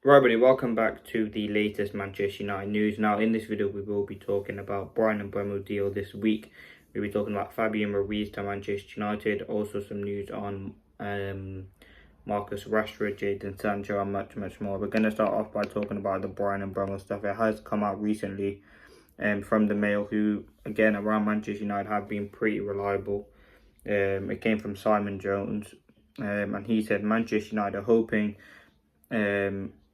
Right, buddy, welcome back to the latest Manchester United news. Now, in this video, we will be talking about Mbuemo deal this week. We'll be talking about Fabian Ruiz to Manchester United. Also, some news on Marcus Rashford, Jadon Sancho, and much more. We're going to start off by talking about the Mbuemo stuff. It has come out recently from the Mail, who, again, around Manchester United have been pretty reliable. It came from Simon Jones, and he said Manchester United are hoping...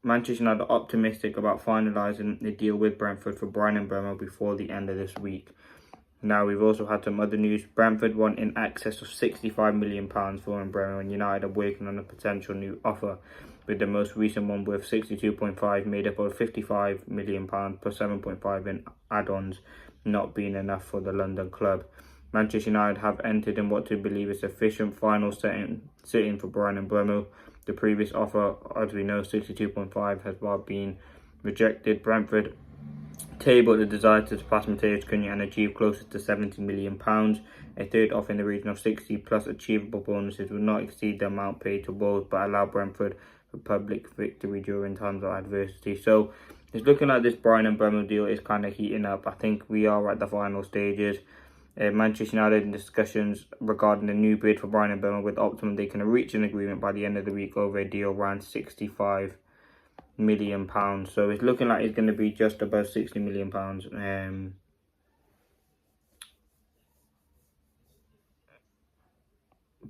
Manchester United are optimistic about finalising the deal with Brentford for Mbuemo before the end of this week. Now, we've also had some other news. Brentford want in excess of £65 million for Mbuemo, and United are working on a potential new offer, with the most recent one worth 62.5 made up of £55 million plus 7.5 in add-ons, not being enough for the London club. Manchester United have entered in what to believe is sufficient final sitting for Mbuemo. The previous offer, as we know, 62.5, has well been rejected. Brentford tabled the desire to surpass Matheus Cunha and achieve closer to £70 million. A third offer in the region of 60 plus achievable bonuses will not exceed the amount paid to Wolves, but allow Brentford a public victory during times of adversity. So it's looking like this Mbuemo deal is kind of heating up. I think we are at the final stages. Manchester United in discussions regarding the new bid for Mbuemo, with optimum they can reach an agreement by the end of the week over a deal around £65 million. So it's looking like it's going to be just above £60 million.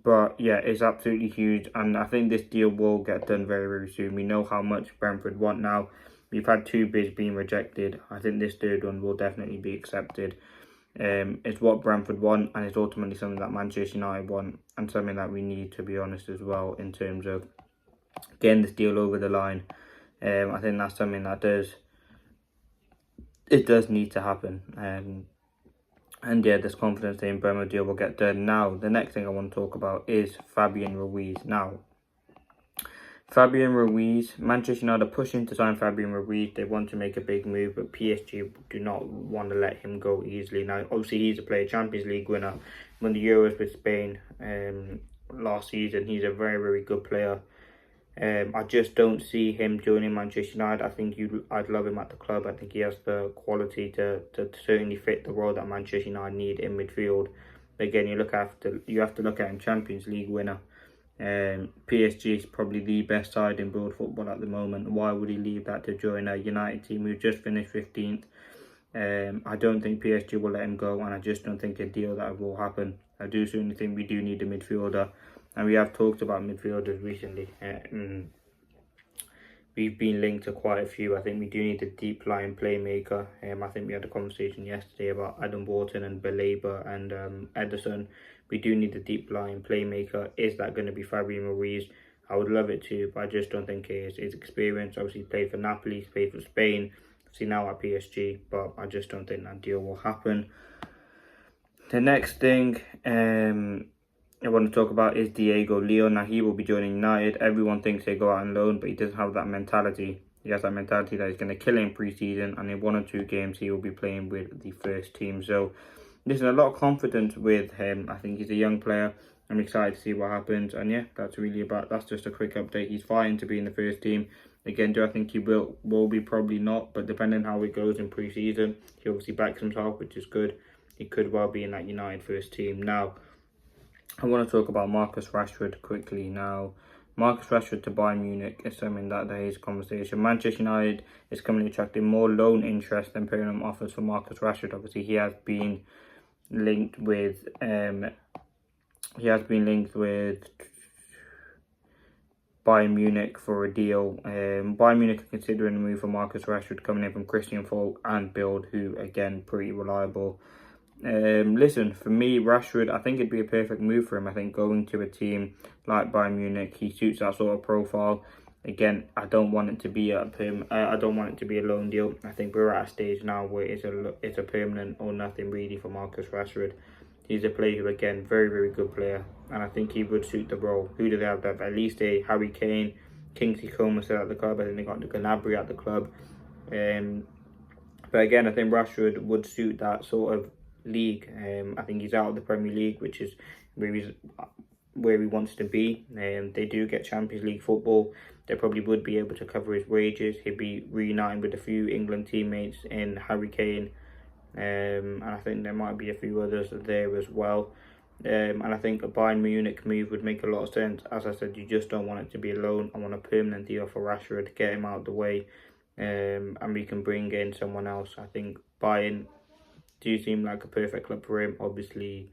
But yeah, it's absolutely huge, and I think this deal will get done very soon. We know how much Brentford want now. We've had two bids being rejected. I think this third one will definitely be accepted. It's what Brentford want, and it's ultimately something that Manchester United want, and something that we need, to be honest, as well, in terms of getting this deal over the line. I think that's something that does need to happen. And yeah, there's confidence the Mbuemo deal will get done. Now, the next thing I want to talk about is Fabian Ruiz. Now, Fabian Ruiz, Manchester United are pushing to sign Fabian Ruiz. They want to make a big move, but PSG do not want to let him go easily. Now, obviously, he's a player, Champions League winner, won the Euros with Spain last season. He's a very good player. I just don't see him joining Manchester United. I think I'd love him at the club. I think he has the quality to certainly fit the role that Manchester United need in midfield. But again, you have to look at him, Champions League winner. PSG is probably the best side in world football at the moment. Why would he leave that to join a United team who just finished 15th? I don't think PSG will let him go, and I just don't think a deal that will happen. I do certainly think we do need a midfielder, and we have talked about midfielders recently. We've been linked to quite a few. I think we do need a deep line playmaker. I think we had a conversation yesterday about Adam Wharton and Baleba and Ederson. We do need a deep line playmaker. Is that going to be Fabian Ruiz? I would love it too, but I just don't think it is. His experience, obviously he played for Napoli, he's played for Spain, obviously now at PSG, but I just don't think that deal will happen. The next thing I want to talk about is Diego Leon. Now, he will be joining United. Everyone thinks they go out on loan, but he doesn't have that mentality. He has that mentality that he's going to kill him pre-season, and in 1 or 2 games he will be playing with the first team. So there's a lot of confidence with him. I think he's a young player. I'm excited to see what happens. And yeah, that's just a quick update. He's fighting to be in the first team. Again, do I think he will be? Probably not, but depending on how it goes in pre-season, he obviously backs himself, which is good. He could well be in that United first team. Now, I want to talk about Marcus Rashford quickly now. Marcus Rashford to Bayern Munich is something that there is conversation. Manchester United is currently attracting more loan interest than permanent offers for Marcus Rashford. Obviously, he has been linked with Bayern Munich for a deal. Bayern Munich are considering a move for Marcus Rashford, coming in from Christian Falk and Build, who again pretty reliable. Listen, for me, Rashford, I think it'd be a perfect move for him. I think going to a team like Bayern Munich, he suits that sort of profile. Again, I don't want it to be a loan deal. I think we're at a stage now where it's a permanent or nothing really for Marcus Rashford. He's a player who, again, very good player, and I think he would suit the role. Who do they have there? At least a Harry Kane, Kingsley Coman still at the club. I think they got the Gnabry at the club. But again, I think Rashford would suit that sort of league. I think he's out of the Premier League, which is where he wants to be. They do get Champions League football. They probably would be able to cover his wages. He'd be reuniting with a few England teammates in Harry Kane, and I think there might be a few others there as well. And I think a Bayern Munich move would make a lot of sense. As I said, you just don't want it to be a loan. I want a permanent deal for Rashford, get him out of the way, and we can bring in someone else. I think Bayern do seem like a perfect club for him. Obviously,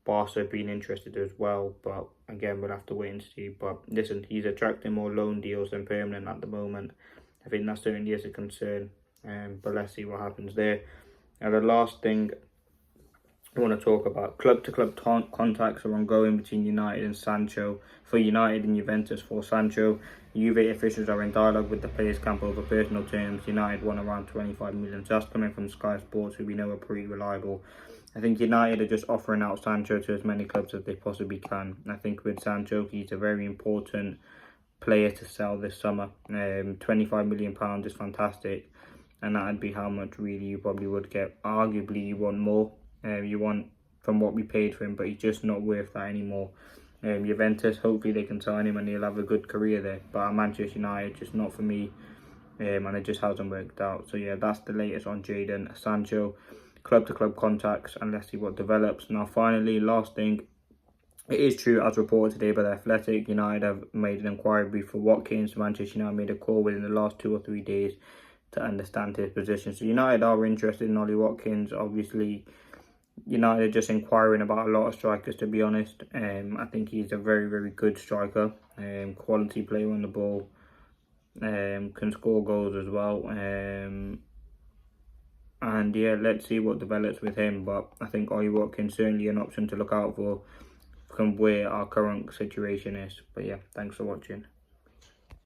Barca have been interested as well, but again, we'll have to wait and see. But listen, he's attracting more loan deals than permanent at the moment. I think that certainly is a concern, but let's see what happens there. And the last thing I want to talk about, club-to-club contacts are ongoing between United and Sancho. For United and Juventus for Sancho, Juve officials are in dialogue with the players' camp over personal terms. United won around 25 million. So that's coming from Sky Sports, who we know are pretty reliable. I think United are just offering out Sancho to as many clubs as they possibly can. I think with Sancho, he's a very important player to sell this summer. £25 million is fantastic, and that'd be how much really you probably would get. Arguably, you want more. You want from what we paid for him, but he's just not worth that anymore. Juventus, hopefully they can sign him and he'll have a good career there. But at Manchester United, just not for me, and it just hasn't worked out. So yeah, that's the latest on Jadon Sancho. Club-to-club contacts, and let's see what develops. Now finally, last thing, it is true, as reported today by The Athletic, United have made an inquiry for Watkins. Manchester United made a call within the last 2 or 3 days to understand his position. So United are interested in Ollie Watkins. Obviously, United are just inquiring about a lot of strikers, to be honest. I think he's a very, very good striker. Quality player on the ball. Can score goals as well. And yeah, let's see what develops with him. But I think Ollie Watkins certainly an option to look out for from where our current situation is. But yeah, thanks for watching.